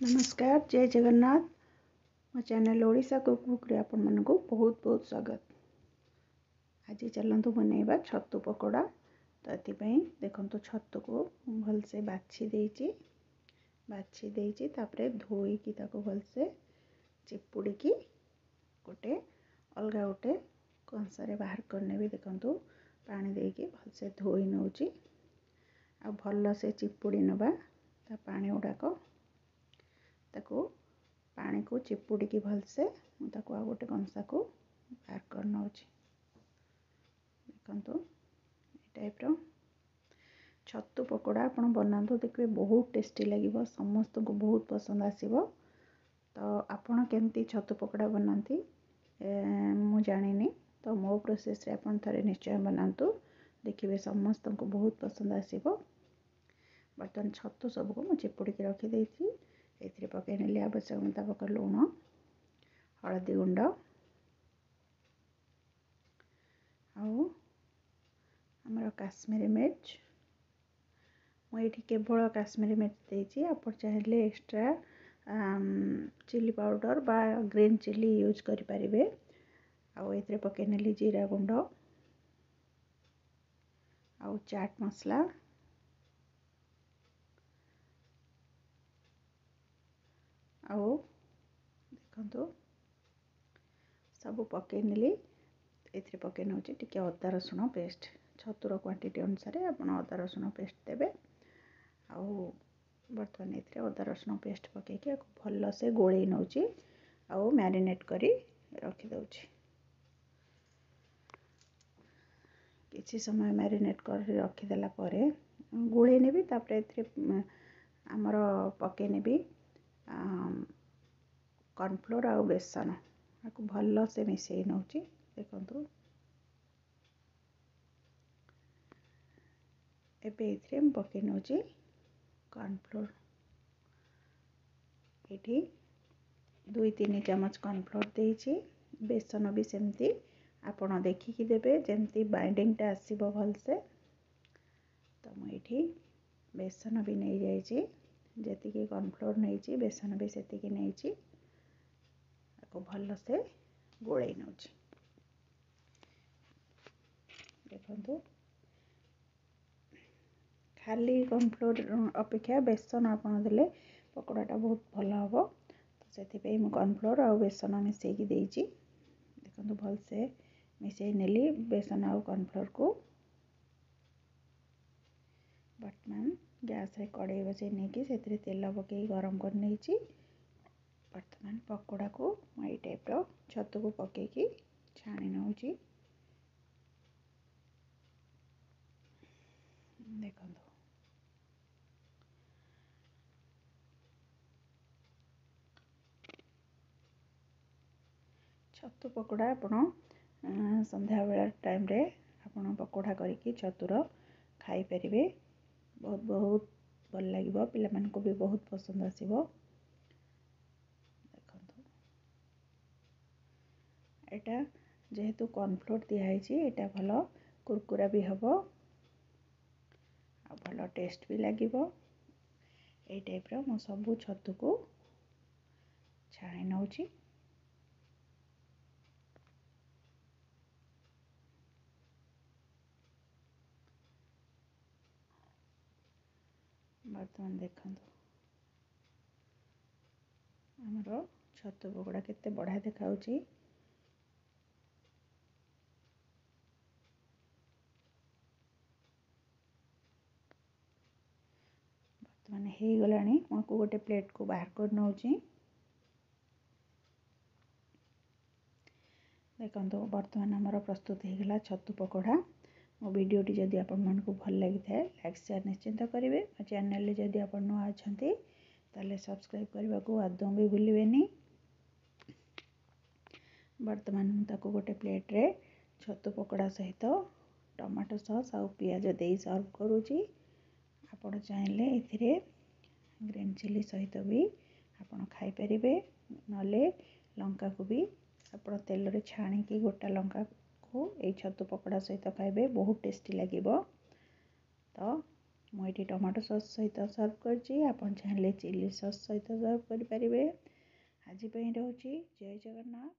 नमस्कार जय जगन्नाथ मो चैनल ओडिशा कुक रे आपण मानक बहुत बहुत स्वागत। आज चलतु बनैबा छतु पकोड़ा। तो ये देखो छतु को भलसे बाछी देइछि तापरे धोईकी ताको भलसे चिपुड़ी की गोटे अलगा गोटे कंसारे बाहर करने भी देखंतु पानी देकी भलसे धोई नउची आ भल से चिपुड़ी नबा ता पानी गुड़ाक ताको पानी को चिपुड़ी की भलसे ताको आ गोटे कंसा को बाहर कर नउची। देखंतु ए टाइप रो छतु पकोड़ा आपण बनातु देखबे बहुत टेस्टी लागिवो समस्त को बहुत पसंद आसीबो। तो आपण केमती छतु पकोड़ा बनाती मु जानिनी तो मो प्रोसेस रे आपण थरे निश्चय बनातु देखिबे समस्त को बहुत पसंद आसीबो। बर्तमान छतु सब को मु चिपुड़ी के रखी देथि एथिरे पके नेली आवश्यक मुताबिक लूण हळदी गुंड आमर काश्मीरी मिर्च मुझे केवल काश्मीरी मिर्च देती आप चाहिए एक्स्ट्रा चिली पाउडर बा ग्रीन चिली यूज करें। आउ पके नेली जीरा गुंड आउ चाट मसला आउ देखो सब पके नेली एथिरे पके नउची टिके अदा रसुण पेस्ट छतुर क्वांटिटी अनुसार आप अदा रसुण पेस्ट देबे। आउ बर्तमान एथिरे अदा रसुण पेस्ट पकेकी भल से गोले नउची आउ मैरिनेट करी रखी दउची। किछि समय मैरिनेट कर रखी देला परे गोले नेबी तापरे एथिरे आमर पके नेबी कॉर्नफ्लोर आउ बेसन आपको भल से मिसई नउची। देखंतु एबे इथरे हम पके नउची कॉर्नफ्लोर एठी 2-3 चम्मच कॉर्नफ्लोर देइछि बेसन भी सेमती आपण देखिकी देबे जेमती बाइंडिंगटा आसीबो भल से। तो मु एठी बेसन भी नहीं जाइछि जेतिकी कॉर्नफ्लोर नहींछि बेसन भी सेतिकी नहींछि आपको भल से गोळै नउछि। देखंतु खाली कॉर्नफ्लोर अपेक्षा बेसन आपण देले पकोड़ाटा बहुत भल हम। तो से मु कॉर्नफ्लोर आउ बेसन मिसेकी देइछि देखंतु भल से मिसई नेली बेसन आउ कॉर्नफ्लोर को। वर्तमान गैस रे कड़ाई बसई नहीं से तेल पकई गरम कर नहीं वर्तमान पकोड़ा को ये टाइप रो छतु को पकईकी छाणी नउची। देखंतु छतु पकोड़ा आपण संध्या बेला टाइम रे आपण पकोड़ा करके छतुर खाई परिबे बहुत बहुत भल लागिबो पिला मन को भी बहुत पसंद आसीबो। देखंतु एटा जेहेतु कॉर्नफ्लोर दिया एटा भल कुरकुरा भी हबो आ भल टेस्ट भी लागिबो। ए टाइप रो मो सबु छतु को छाणी नउची। वर्तमान देखंतु हमरो छतु पकोड़ा केते बढ़िया देखाउची। वर्तमान हे गलानी मको गोटे प्लेट को बाहर कर नउची। देखंतु वर्तमान हमर प्रस्तुत हो गला छतु पकोड़ा। मो वीडियोटी जदि आपण मानकु भल लागि थाए लाइक शेयर निश्चिंत करिवे। मो चैनल रे जदि आपण नुआ अछंती ताले सब्सक्राइब करबा को आदौ भी भूलिबेनी। वर्तमान ताको गोटे प्लेट रे छतु पकोड़ा सहित टमाटो सॉस आउ पियाज देई सर्व करूची। आपण चाहिले एथिरे ग्रीन चिली सहित भी आपण खाई परिबे नले लंका को भी आपण तेल रे छाणी की गोटा लंका को ए छतु पकोड़ा सहित खाइबे बहुत टेस्टी लागिबो। तो ମୁଁ ଏଠି ଟମାଟୋ ସସ୍ ସହିତ ସର୍ଭ କରିଛି। ଆପଣ ଚାହିଁଲେ ଚିଲି ସସ୍ ସହିତ ସର୍ଭ କରିପାରିବେ। ଆଜି ପାଇଁ ରହୁଛି। ଜୟ ଜଗନ୍ନାଥ।